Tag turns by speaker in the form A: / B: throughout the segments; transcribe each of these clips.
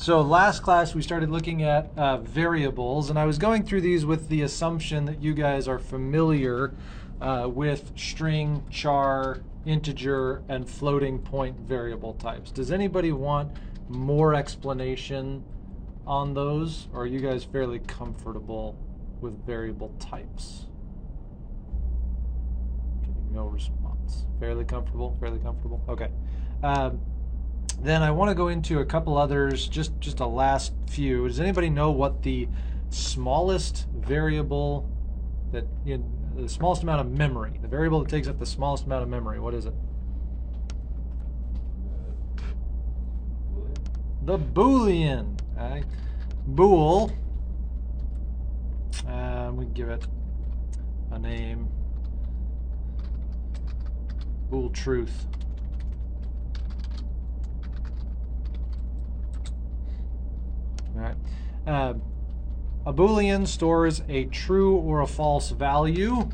A: So last class we started looking at variables, and I was going through these with the assumption that you guys are familiar with string, char, integer, and floating point variable types. Does anybody want more explanation on those, or are you guys fairly comfortable with variable types? Getting no response. Fairly comfortable? Fairly comfortable? Okay. Then I want to go into a couple others, just a last few. Does anybody know what the smallest variable the smallest amount of memory, the variable that takes up the smallest amount of memory, what is it? The Boolean. Okay. Bool. We give it a name. Bool truth. All right. A Boolean stores a true or a false value.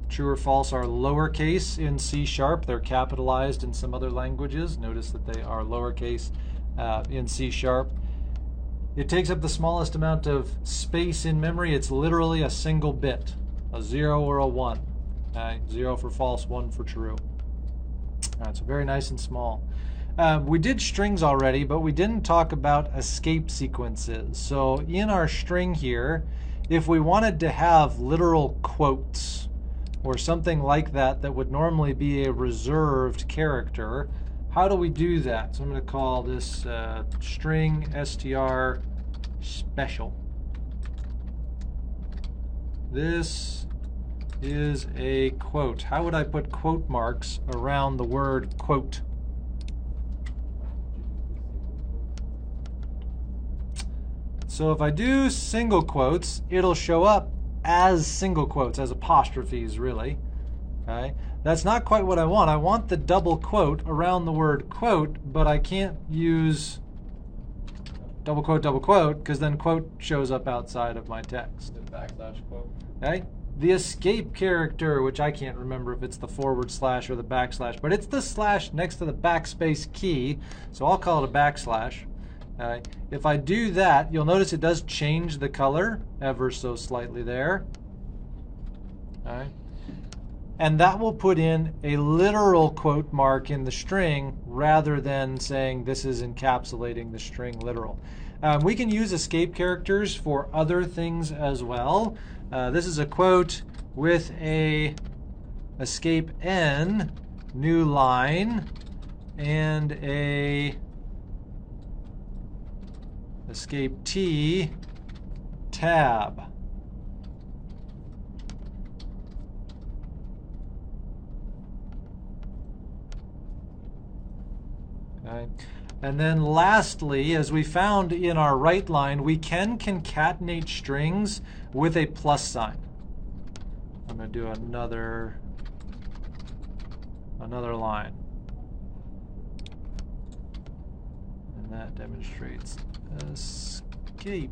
A: True or false are lowercase in C#. They're capitalized in some other languages. Notice that they are lowercase in C#. It takes up the smallest amount of space in memory. It's literally a single bit, a 0 or a 1. Okay? 0 for false, 1 for true. All right, so very nice and small. We did strings already, but we didn't talk about escape sequences. So in our string here, if we wanted to have literal quotes or something like that that would normally be a reserved character, how do we do that? So I'm going to call this string str special. This is a quote. How would I put quote marks around the word quote? So if I do single quotes, it'll show up as single quotes, as apostrophes, really. Okay? That's not quite what I want. I want the double quote around the word quote, but I can't use double quote, because then quote shows up outside of my text.
B: The backslash quote.
A: Okay? The escape character, which I can't remember if it's the forward slash or the backslash, but it's the slash next to the backspace key, so I'll call it a backslash. If I do that, you'll notice it does change the color ever so slightly there. And that will put in a literal quote mark in the string rather than saying this is encapsulating the string literal. We can use escape characters for other things as well. This is a quote with a escape n, new line, and a escape T, tab. Okay. And then lastly, as we found in our right line, we can concatenate strings with a plus sign. I'm going to do another line. And that demonstrates escape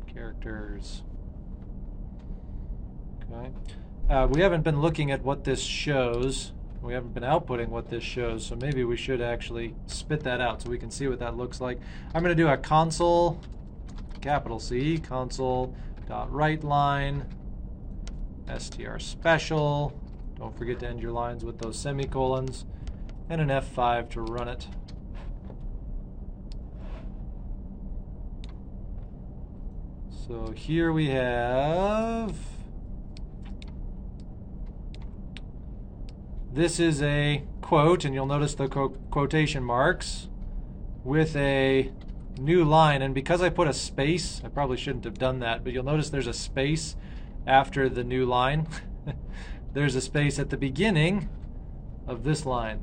A: characters. Okay. We haven't been looking at what this shows. We haven't been outputting what this shows, so maybe we should actually spit that out so we can see what that looks like. I'm going to do a console, capital C, console.writeLine, str special. Don't forget to end your lines with those semicolons, and an F5 to run it. So here we have, this is a quote, and you'll notice the quotation marks with a new line. And because I put a space, I probably shouldn't have done that, but you'll notice there's a space after the new line. There's a space at the beginning of this line.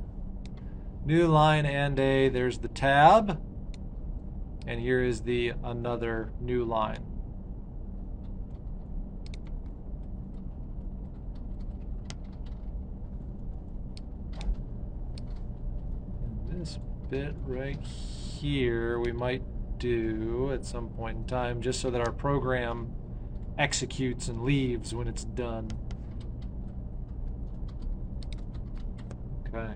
A: New line and there's the tab, and here is the another new line. This bit right here we might do at some point in time just so that our program executes and leaves when it's done. Okay.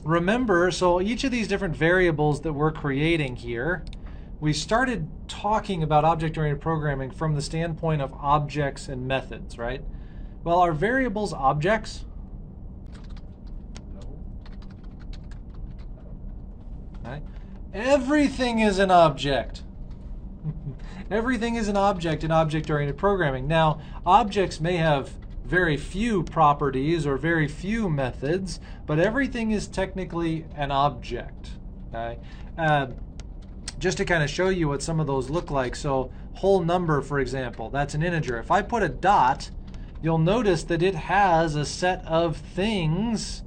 A: remember, so each of these different variables that we're creating here, we started talking about object-oriented programming from the standpoint of objects and methods, right? Well, are variables objects? Right? Everything is an object. Everything is an object in object-oriented programming. Now, objects may have very few properties or very few methods, but everything is technically an object. Okay? Just to kind of show you what some of those look like. So whole number, for example, that's an integer. If I put a dot, you'll notice that it has a set of things,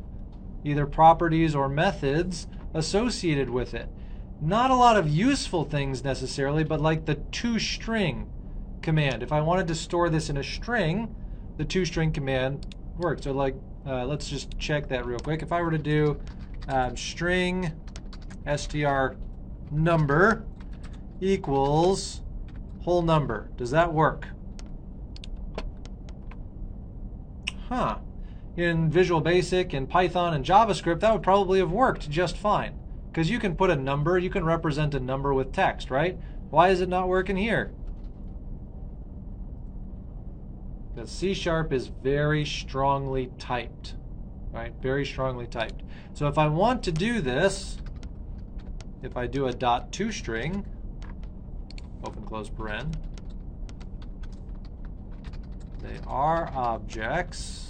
A: either properties or methods, associated with it. Not a lot of useful things necessarily, but like the toString command. If I wanted to store this in a string, the toString command works. So like, let's just check that real quick. If I were to do string str number equals whole number, does that work? Huh. In Visual Basic, in Python, and JavaScript, that would probably have worked just fine. Because you can put a number, you can represent a number with text, right? Why is it not working here? Because C# is very strongly typed, right? Very strongly typed. So if I want to do this, if I do a .toString, open close paren, they are objects.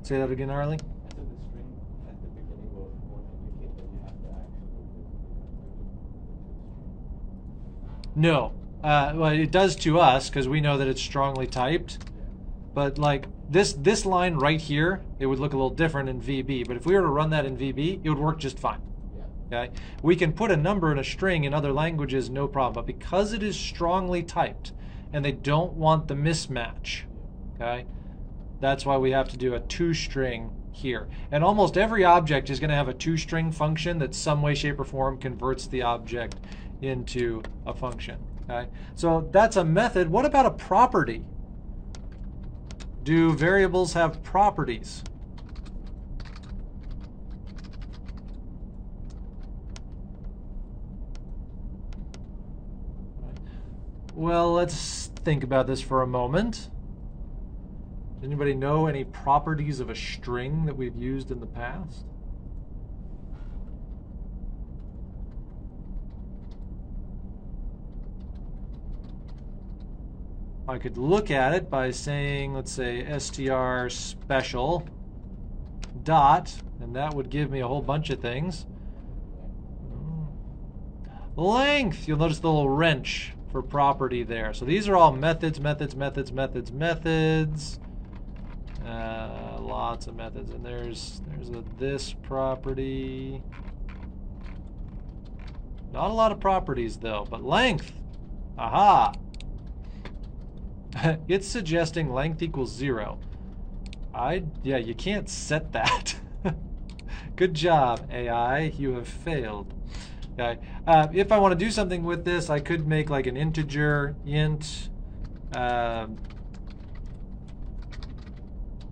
A: Say that again, Harley. No. Well, it does to us because we know that it's strongly typed. But like this line right here, it would look a little different in VB. But if we were to run that in VB, it would work just fine. Okay? We can put a number in a string in other languages, no problem. But because it is strongly typed and they don't want the mismatch, okay? That's why we have to do a toString here. And almost every object is going to have a toString function that some way, shape, or form converts the object into a function. Okay? So that's a method. What about a property? Do variables have properties? Well, let's think about this for a moment. Does anybody know any properties of a string that we've used in the past? I could look at it by saying, let's say, str special dot, and that would give me a whole bunch of things. Length, you'll notice the little wrench for property there. So these are all methods, methods, methods, methods, methods. Lots of methods, and there's this property. Not a lot of properties though, but length. Aha! It's suggesting length equals 0. Yeah, you can't set that. Good job, AI. You have failed. Okay. If I want to do something with this, I could make like an integer int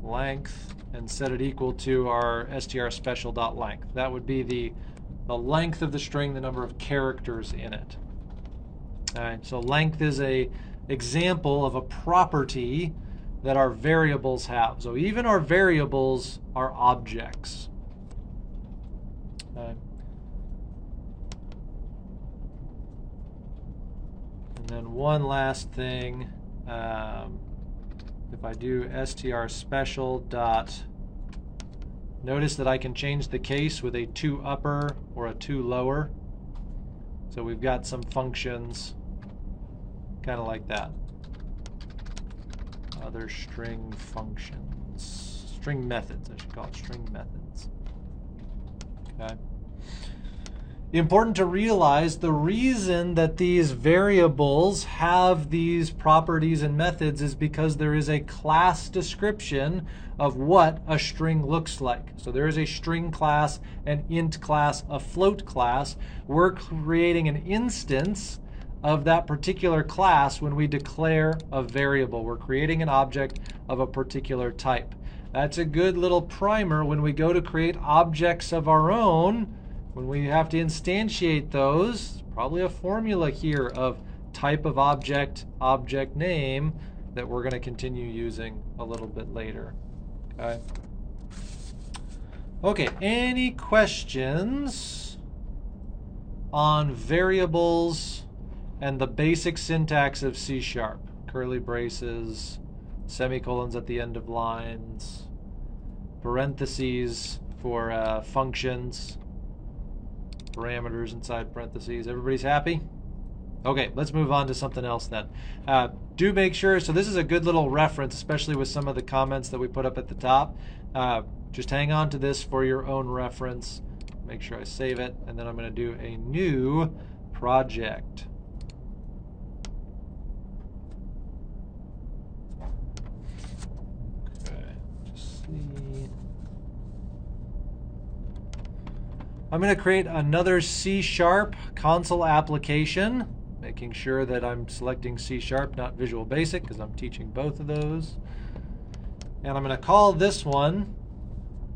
A: length and set it equal to our str special dot length. That would be the length of the string, the number of characters in it. All right, so length is a example of a property that our variables have. So even our variables are objects. Okay. And then one last thing. If I do str special dot, notice that I can change the case with a to upper or a to lower. So we've got some functions kind of like that. Other string functions, string methods, I should call it string methods. Okay. Important to realize the reason that these variables have these properties and methods is because there is a class description of what a string looks like. So there is a string class, an int class, a float class. We're creating an instance of that particular class when we declare a variable. We're creating an object of a particular type. That's a good little primer when we go to create objects of our own. When we have to instantiate those, probably a formula here of type of object, object name, that we're going to continue using a little bit later. Okay. Okay, any questions on variables and the basic syntax of C#? Curly braces, semicolons at the end of lines, parentheses for functions, parameters inside parentheses. Everybody's happy? Okay, let's move on to something else then. Do make sure, so this is a good little reference, especially with some of the comments that we put up at the top. Just hang on to this for your own reference. Make sure I save it, and then I'm going to do a new project. Okay, just see. I'm going to create another C# console application, making sure that I'm selecting C#, not Visual Basic, because I'm teaching both of those. And I'm going to call this one,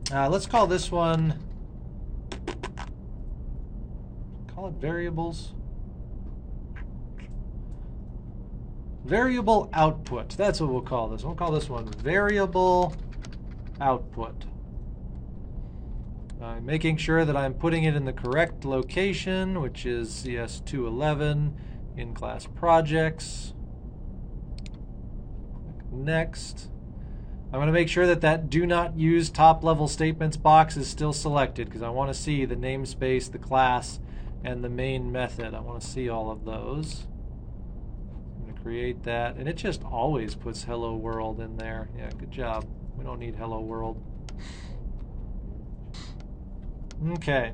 A: let's call this one, call it variables. Variable output, that's what we'll call this. We'll call this one variable output. Making sure that I'm putting it in the correct location, which is CS211 in class projects. Next. I'm going to make sure that that do not use top level statements box is still selected, because I want to see the namespace, the class, and the main method. I want to see all of those. I'm going to create that, and it just always puts hello world in there. Yeah, good job. We don't need hello world. Okay,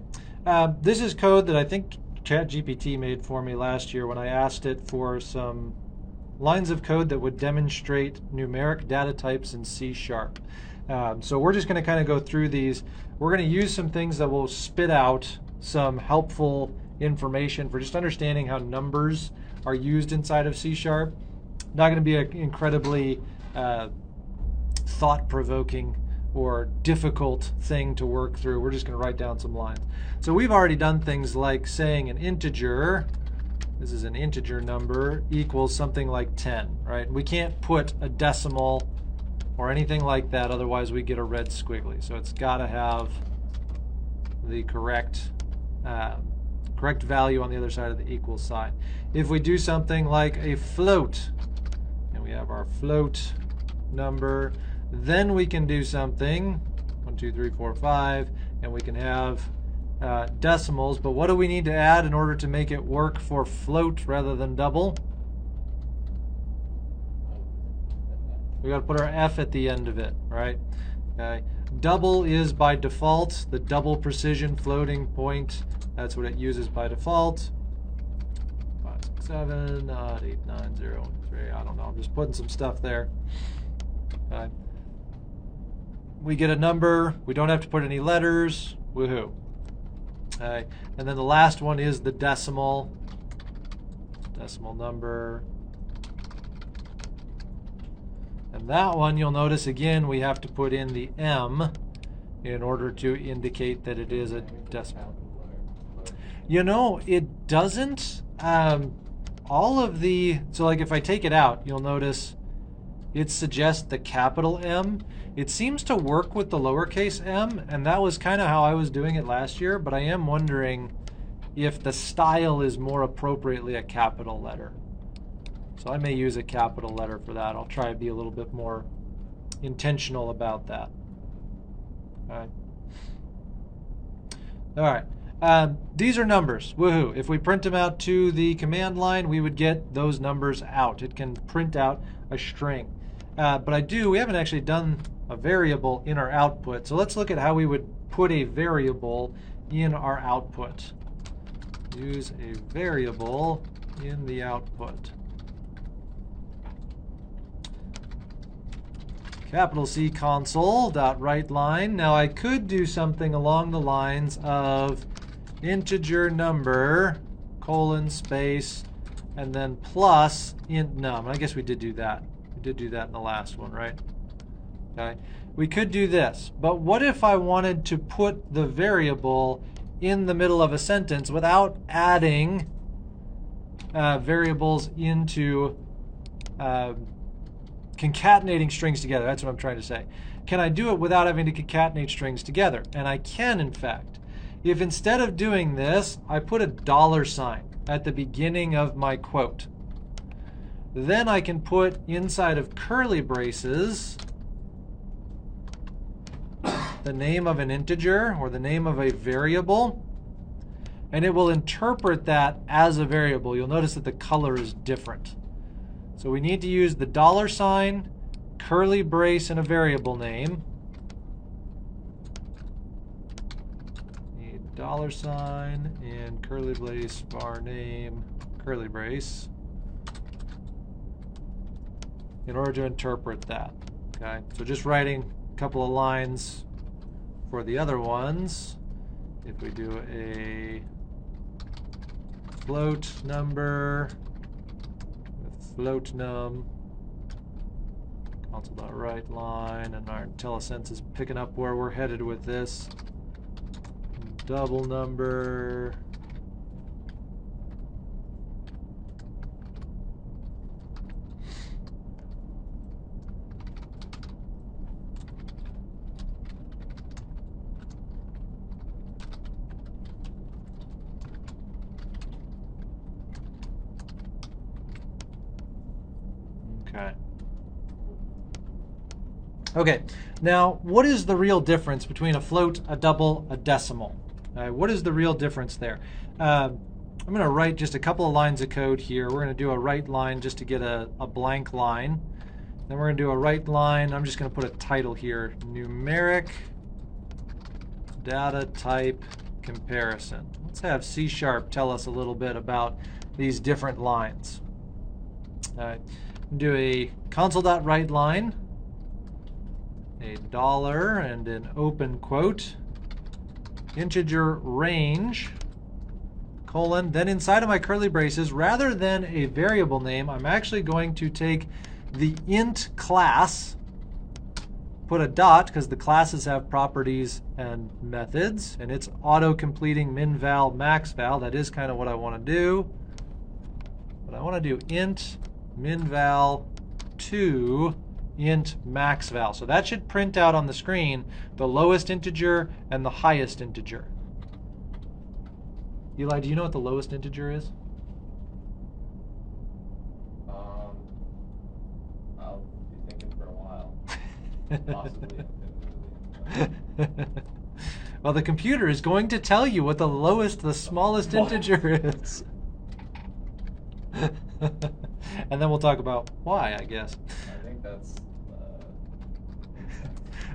A: this is code that I think ChatGPT made for me last year when I asked it for some lines of code that would demonstrate numeric data types in C#. So we're just going to kind of go through these. We're going to use some things that will spit out some helpful information for just understanding how numbers are used inside of C#. Not going to be an incredibly thought-provoking or difficult thing to work through. We're just going to write down some lines. So we've already done things like saying an integer, this is an integer number, equals something like 10, right? We can't put a decimal or anything like that, otherwise we get a red squiggly. So it's got to have the correct value on the other side of the equal sign. If we do something like a float, and we have our float number, then we can do something, 1, 2, 3, 4, 5, and we can have decimals. But what do we need to add in order to make it work for float rather than double? We got to put our F at the end of it, right? Okay. Double is by default the double precision floating point. That's what it uses by default. 5, 6, 7, 8, 9, 0, 1, 3. I don't know. I'm just putting some stuff there. Okay. We get a number. We don't have to put any letters. Woohoo. Okay. And then the last one is the decimal number. And that one, you'll notice again, we have to put in the M in order to indicate that it is a decimal. You know, it doesn't. All of the, so like if I take it out, you'll notice it suggests the capital M. It seems to work with the lowercase m, and that was kind of how I was doing it last year, but I am wondering if the style is more appropriately a capital letter. So I may use a capital letter for that. I'll try to be a little bit more intentional about that. All right. These are numbers. Woohoo. If we print them out to the command line, we would get those numbers out. It can print out a string. But we haven't actually done a variable in our output. So let's look at how we would put a variable in our output. Use a variable in the output. Capital C console dot write line. Now I could do something along the lines of integer number colon space and then plus int num. I guess we did do that. We did do that in the last one, right? Okay. We could do this, but what if I wanted to put the variable in the middle of a sentence without adding variables into concatenating strings together? That's what I'm trying to say. Can I do it without having to concatenate strings together? And I can, in fact. If instead of doing this, I put a $sign at the beginning of my quote, then I can put inside of curly braces the name of an integer or the name of a variable, and it will interpret that as a variable. You'll notice that the color is different. So we need to use the $sign, curly brace, and a variable name. $sign and curly brace bar name, curly brace, in order to interpret that. Okay, so just writing a couple of lines for the other ones. If we do a float number with float num, console.write line, and our IntelliSense is picking up where we're headed with this. Double number. Okay. Okay, now what is the real difference between a float, a double, a decimal? What is the real difference there? I'm going to write just a couple of lines of code here. We're going to do a write line just to get a blank line. Then we're going to do a write line. I'm just going to put a title here, numeric data type comparison. Let's have C# tell us a little bit about these different lines. Do a console.write line, a dollar and an open quote, integer range, colon, then inside of my curly braces, rather than a variable name, I'm actually going to take the int class, put a dot, because the classes have properties and methods, and it's auto-completing min-val, max-val. That is kind of what I want to do. But I want to do int min-val to int max-val. So that should print out on the screen the lowest integer and the highest integer. Eli, do you know what the lowest integer is?
B: I'll be thinking for a while. Possibly.
A: Well, the computer is going to tell you what the smallest integer is. And then we'll talk about why, I guess.
B: I think that's...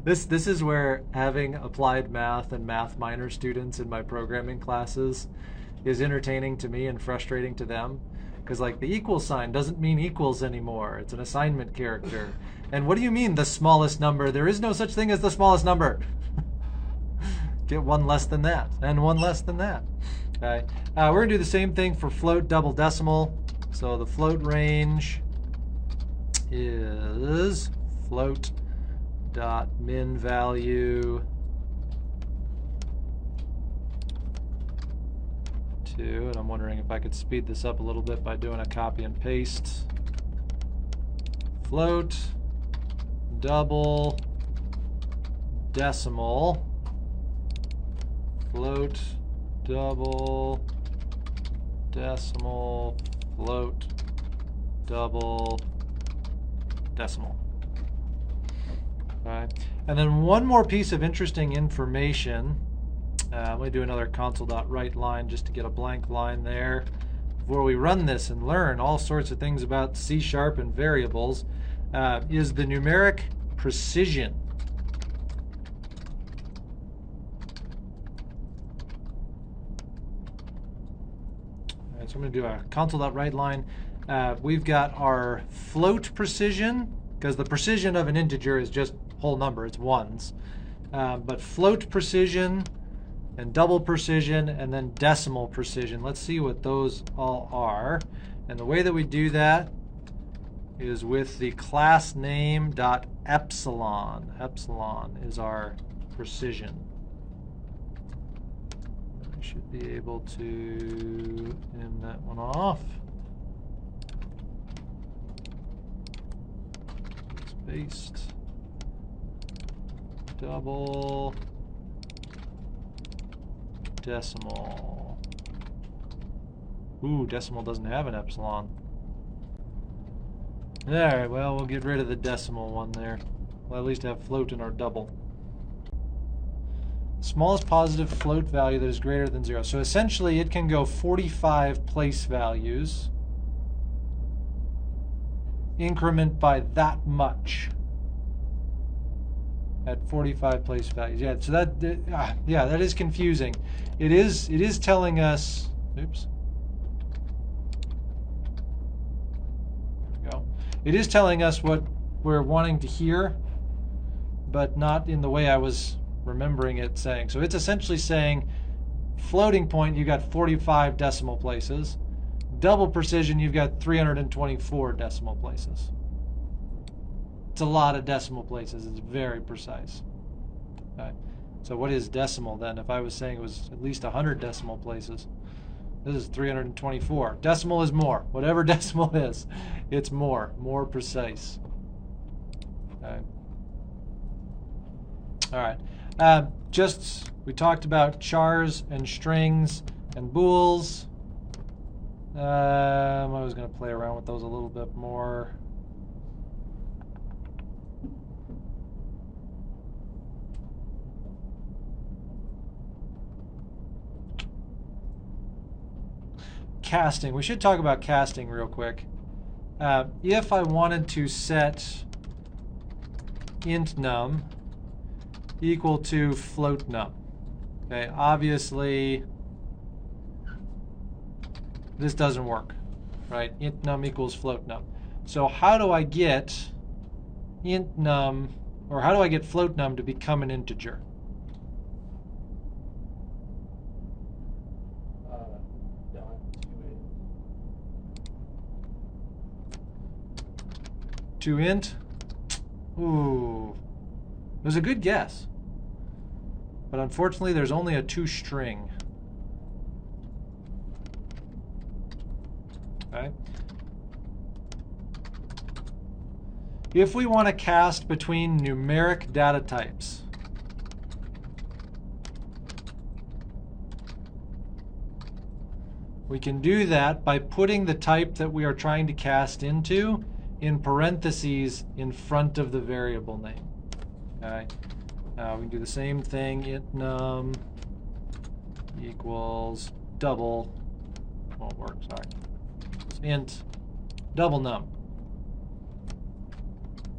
A: This is where having applied math and math minor students in my programming classes is entertaining to me and frustrating to them. Because like the equal sign doesn't mean equals anymore. It's an assignment character. And what do you mean the smallest number? There is no such thing as the smallest number. Get one less than that and one less than that. Okay. We're going to do the same thing for float, double, decimal. So the float range is float dot min value to, and I'm wondering if I could speed this up a little bit by doing a copy and paste. Float double decimal, float double decimal, float double decimal. Okay. And then one more piece of interesting information. I'm going to do another console.write line just to get a blank line there before we run this and learn all sorts of things about C# and variables, is the numeric precision. So I'm going to do a console.write line. We've got our float precision, because the precision of an integer is just whole number, it's ones. But float precision and double precision and then decimal precision. Let's see what those all are. And the way that we do that is with the class name dot epsilon. Epsilon is our precision. I should be able to end that one off. Spaced. Double. Decimal. Ooh, decimal doesn't have an epsilon. Alright, well, we'll get rid of the decimal one there. We'll at least have float in our double. Smallest positive float value that is greater than 0. So essentially it can go 45 place values. Increment by that much. At 45 place values. Yeah, so that is confusing. It is telling us, oops. There we go. It is telling us what we're wanting to hear, but not in the way I was remembering it saying. So it's essentially saying floating point, you got 45 decimal places. Double precision, you've got 324 decimal places. It's a lot of decimal places. It's very precise. Okay. So what is decimal then? If I was saying it was at least 100 decimal places, this is 324. Decimal is more. Whatever decimal is, it's more precise. Okay. All right. We talked about chars and strings and bools. I was going to play around with those a little bit more. Casting. We should talk about casting real quick. If I wanted to set int num equal to float num, okay, obviously this doesn't work, right? Int num equals float num. So how do I get int num, or how do I get float num to become an integer? To int? Ooh. It was a good guess. But unfortunately, there's only a toString. Okay. If we want to cast between numeric data types, we can do that by putting the type that we are trying to cast into in parentheses in front of the variable name. Okay. We can do the same thing. Int num equals double. Won't work. Sorry. It's int double num.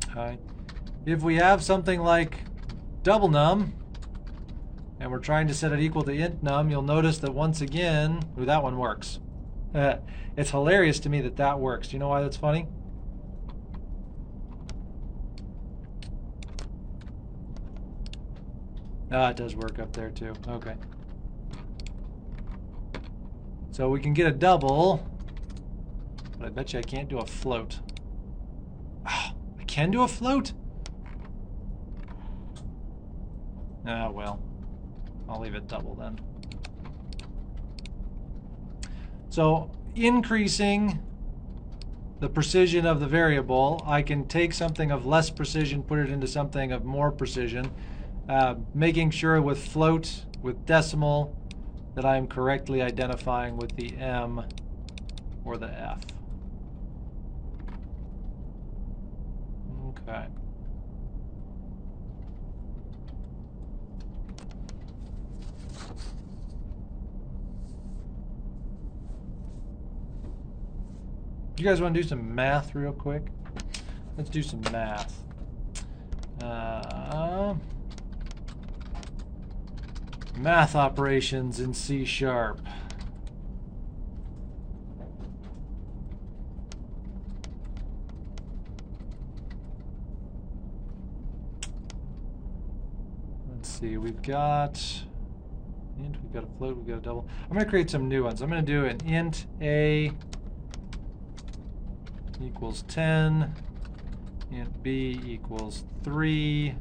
A: Okay. If we have something like double num, and we're trying to set it equal to int num, you'll notice that once again, ooh, that one works. It's hilarious to me that that works. Do you know why that's funny? Ah, it does work up there too. Okay. So we can get a double, but I bet you I can't do a float. Oh, I can do a float? Ah, well. I'll leave it double then. So increasing the precision of the variable, I can take something of less precision, put it into something of more precision. Making sure with float, with decimal, that I am correctly identifying with the M or the F. Okay. You guys want to do some math real quick? Let's do some math. Math operations in C#. Let's see, we've got int, we've got a float, we've got a double. I'm going to create some new ones. I'm going to do an int a equals 10, int b equals 3,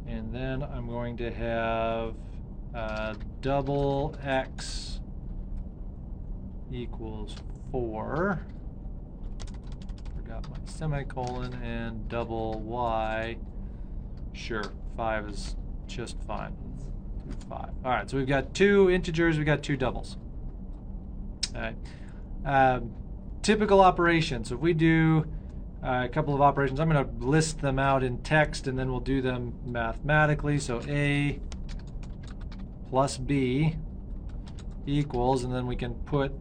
A: and then I'm going to have double x equals 4. Forgot my semicolon, and double y. Sure, 5 is just fine. 5. All right, so we've got 2 integers, we've got 2 doubles. All right. Typical operations. So if we do a couple of operations, I'm going to list them out in text, and then we'll do them mathematically. So a plus b equals, and then we can put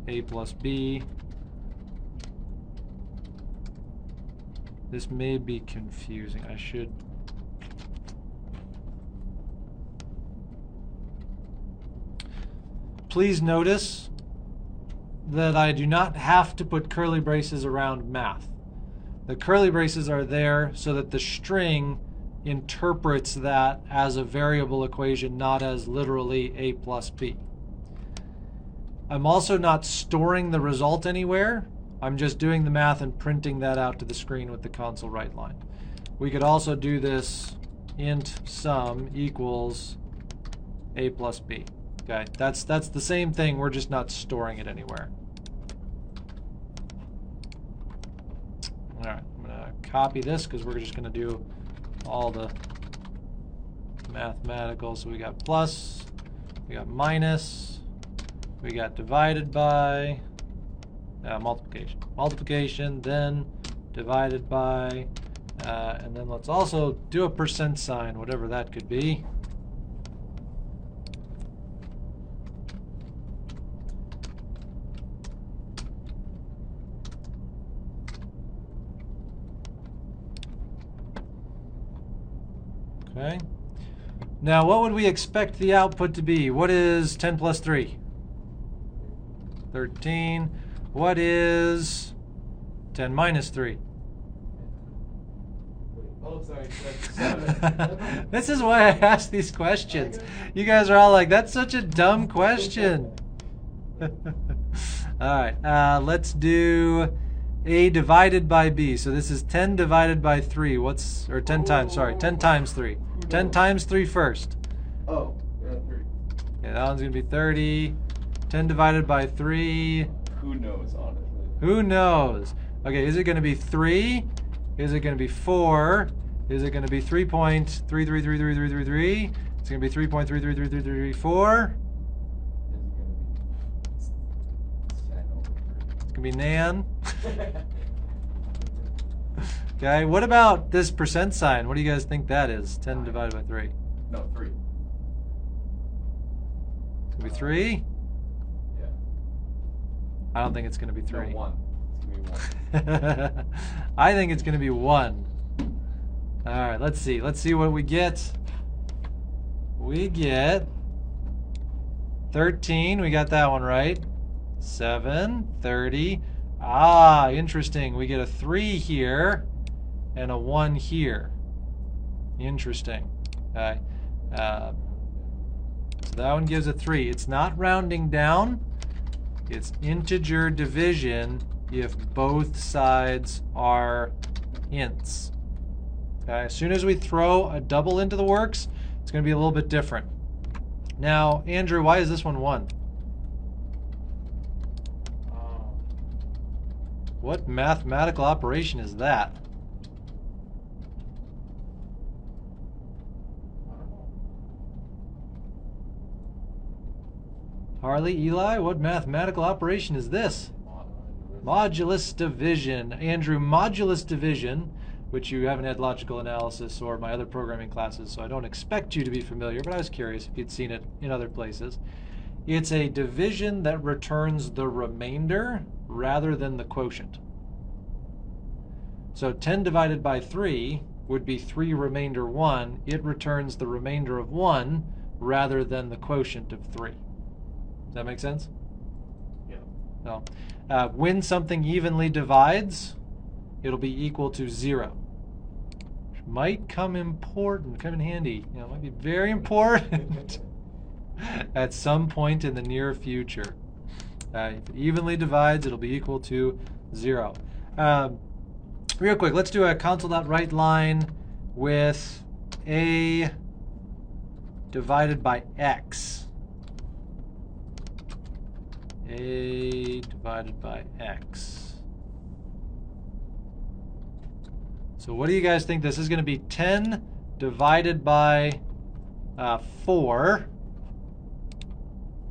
A: a plus b. This may be confusing. I should... Please notice that I do not have to put curly braces around math. The curly braces are there so that the string interprets that as a variable equation, not as literally a plus b. I'm also not storing the result anywhere. I'm just doing the math and printing that out to the screen with the console write line. We could also do this int sum equals a plus b. Okay, that's the same thing, we're just not storing it anywhere. All right, I'm gonna copy this because we're just gonna do all the mathematical. So we got plus, we got minus, we got divided by, multiplication, then divided by, and then let's also do a percent sign, whatever that could be. Okay. Now, what would we expect the output to be? What is 10 plus 3? 13. What is 10 minus 3?
B: Oh, sorry. 7.
A: This is why I ask these questions. You guys are all like, that's such a dumb question. All right, let's do a divided by b. So this is 10 divided by 3. Or 10 times, sorry, 10 times 3. 10 times 3 first.
B: Oh, 3.
A: Yeah, that one's going to be 30. 10 divided by 3.
B: Who knows, honestly?
A: Who knows? Okay, is it going to be 3? Is it going to be 4? Is it going to be 3.3333333? It's going to be 3.3333334. It's going to be nan. Okay, what about this percent sign? What do you guys think that is? 10 divided by 3.
B: No, 3.
A: It's going to be 3?
B: Yeah.
A: I don't think it's going to be 3.
B: No, 1. It's going to be 1.
A: I think it's going to be 1. All right, let's see. Let's see what we get. We get 13. We got that one right. 7, 30. Ah, interesting. We get a 3 here and a 1 here. Interesting. Okay. So that one gives a 3. It's not rounding down. It's integer division if both sides are ints. Okay. As soon as we throw a double into the works, it's going to be a little bit different. Now, Andrew, why is this one 1? What mathematical operation is that? Harley, Eli, what mathematical operation is this? Modulus division. Andrew, modulus division, which you haven't had logical analysis or my other programming classes, so I don't expect you to be familiar, but I was curious if you'd seen it in other places. It's a division that returns the remainder rather than the quotient. So 10 divided by 3 would be 3 remainder 1. It returns the remainder of 1 rather than the quotient of 3. Does that make sense?
B: Yeah.
A: No. When something evenly divides, it'll be equal to 0. Which might come in handy. You know, it might be very important at some point in the near future. If it evenly divides, it'll be equal to 0. Real quick, let's do a console.write line with a divided by x. A divided by x. So what do you guys think? This is going to be 10 divided by 4.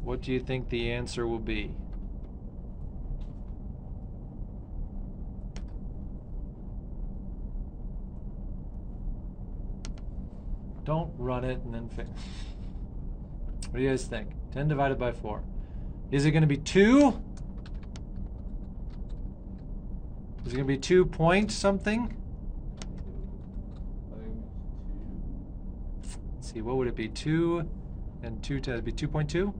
A: What do you think the answer will be? Don't run it and then fix. What do you guys think? 10 divided by 4. Is it going to be 2? Is it going to be 2 point something? Let's see, what would it be? 2 and 2 to, it'd be 2.2?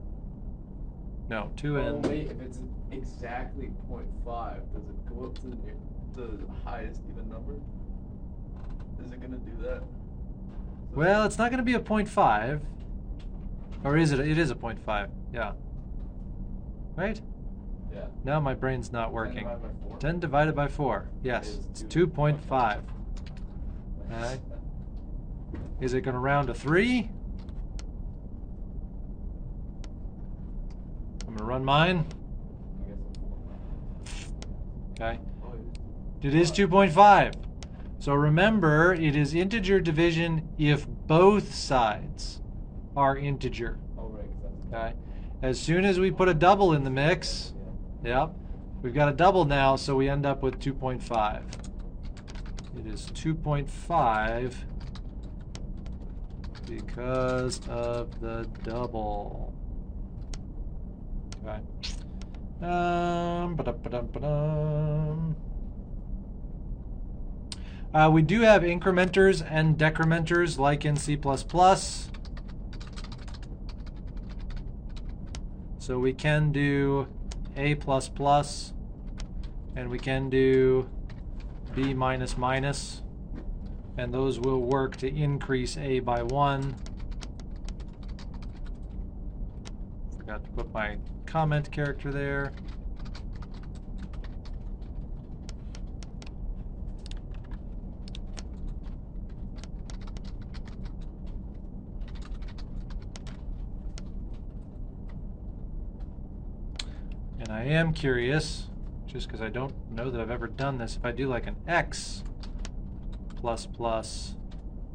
A: No, 2 and...
B: Oh wait, if it's exactly 0.5, does it go up to the highest even number? Is it going to do that?
A: Well, it's not going to be a 0.5. Or is it? It is a 0.5. Yeah. Right?
B: Yeah.
A: Now my brain's not working.
B: 10 divided by 4?
A: 10 divided by 4. Yes, it's 2.5. Alright. Is it going to round to 3? I'm going to run mine. Okay. It is 2.5. So remember, it is integer division if both sides are integer.
B: Oh, right.
A: Okay. As soon as we put a double in the mix, yep, we've got a double now, so we end up with 2.5. It is 2.5 because of the double. Okay. Ba-dum-ba-dum-ba-dum. We do have incrementers and decrementers like in C++. So we can do A++, and we can do B minus minus, and those will work to increase A by 1. Forgot to put my comment character there. And I am curious, just because I don't know that I've ever done this, if I do like an x plus plus,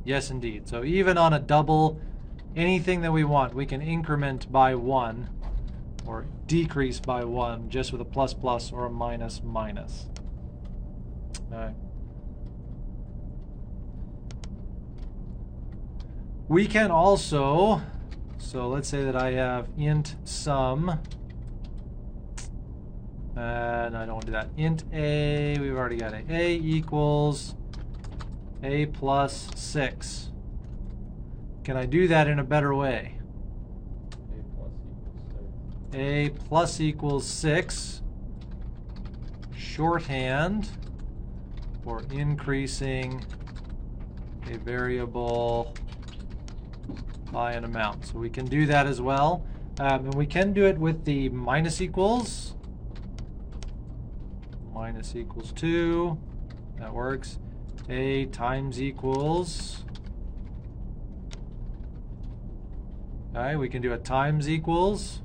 A: yes indeed. So even on a double, anything that we want, we can increment by 1 or decrease by 1 just with a plus plus or a minus minus. All right. We can also, so let's say that I have int sum, and I don't want to do that. Int a, we've already got a equals a plus 6. Can I do that in a better way? A plus equals 6. Shorthand for increasing a variable by an amount. So we can do that as well. And we can do it with the minus equals. Minus equals 2. That works. A times equals. Okay, we can do a times equals.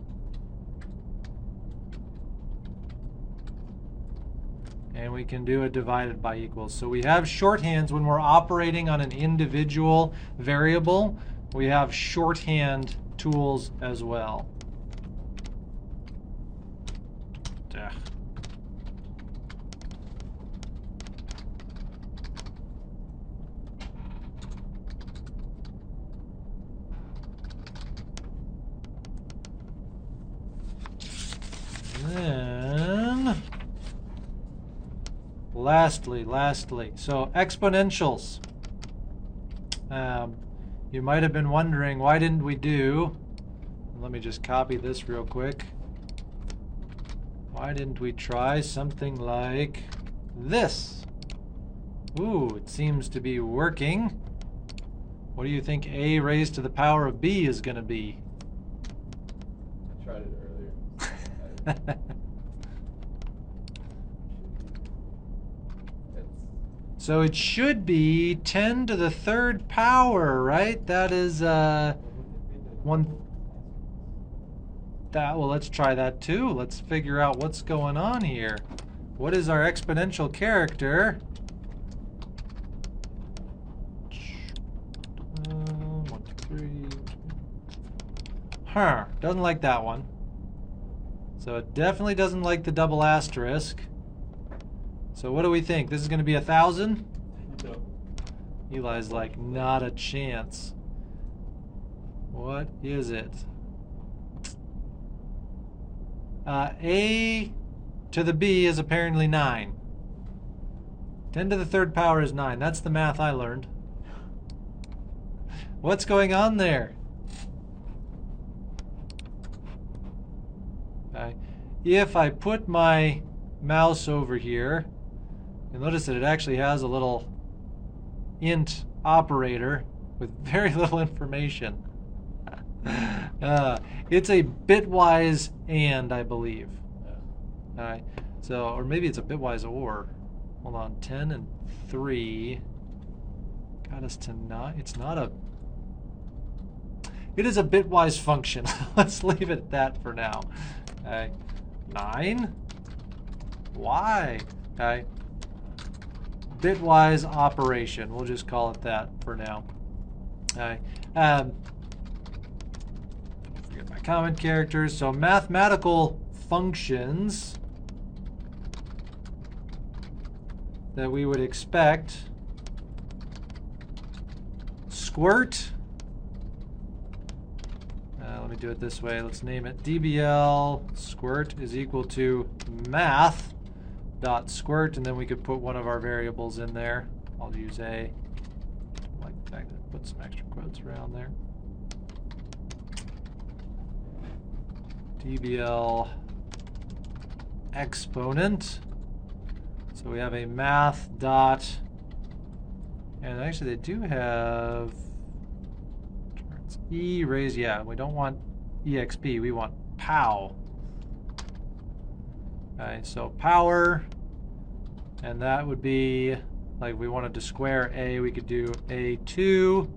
A: And we can do a divided by equals. So we have shorthands when we're operating on an individual variable. We have shorthand tools as well. Ugh. Then, lastly, so exponentials. You might have been wondering, why didn't we do, let me just copy this real quick. Why didn't we try something like this? Ooh, it seems to be working. What do you think a raised to the power of b is going to be?
B: I tried it earlier.
A: So it should be 10 to the third power, right? That is one. Well, let's try that too. Let's figure out what's going on here. What is our exponential character? 1, 2, 3. Huh. Doesn't like that one. So it definitely doesn't like the double asterisk. So what do we think? This is going to be 1,000?
B: No.
A: Eli's like, not a chance. What is it? A to the B is apparently 9. 10 to the third power is 9. That's the math I learned. What's going on there? If I put my mouse over here, you'll notice that it actually has a little int operator with very little information. It's a bitwise and, I believe. All right. So, or maybe it's a bitwise or. Hold on. 10 and 3 got us to 9. It's not a. It is a bitwise function. Let's leave it at that for now. Okay. 9. Why? Okay. Bitwise operation. We'll just call it that for now. Okay. Forget my comment characters. So mathematical functions that we would expect. Squirt. Let me do it this way. Let's name it dbl squirt is equal to math dot squirt, and then we could put one of our variables in there. I'll use a. I like the fact that I put some extra quotes around there. dbl exponent. So we have a math dot, and actually they do have e raised. Yeah, we don't want exp. We want pow. Okay, so power, and that would be like if we wanted to square a, we could do a2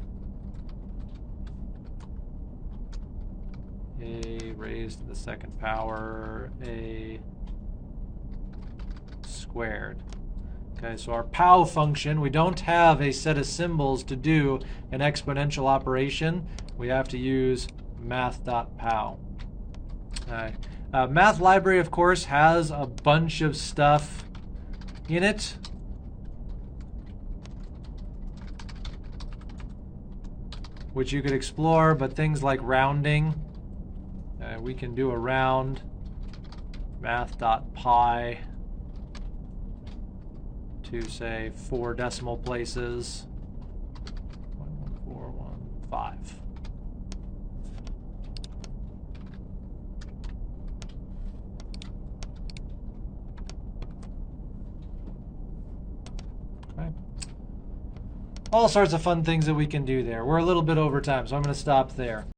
A: a raised to the second power a squared. Okay, so our pow function, we don't have a set of symbols to do an exponential operation. We have to use math.pow. Okay. Math library, of course, has a bunch of stuff in it. Which you could explore, but things like rounding, we can do a round, math.pi, to say 4 decimal places, 11415. Okay. All sorts of fun things that we can do there. We're a little bit over time, so I'm going to stop there.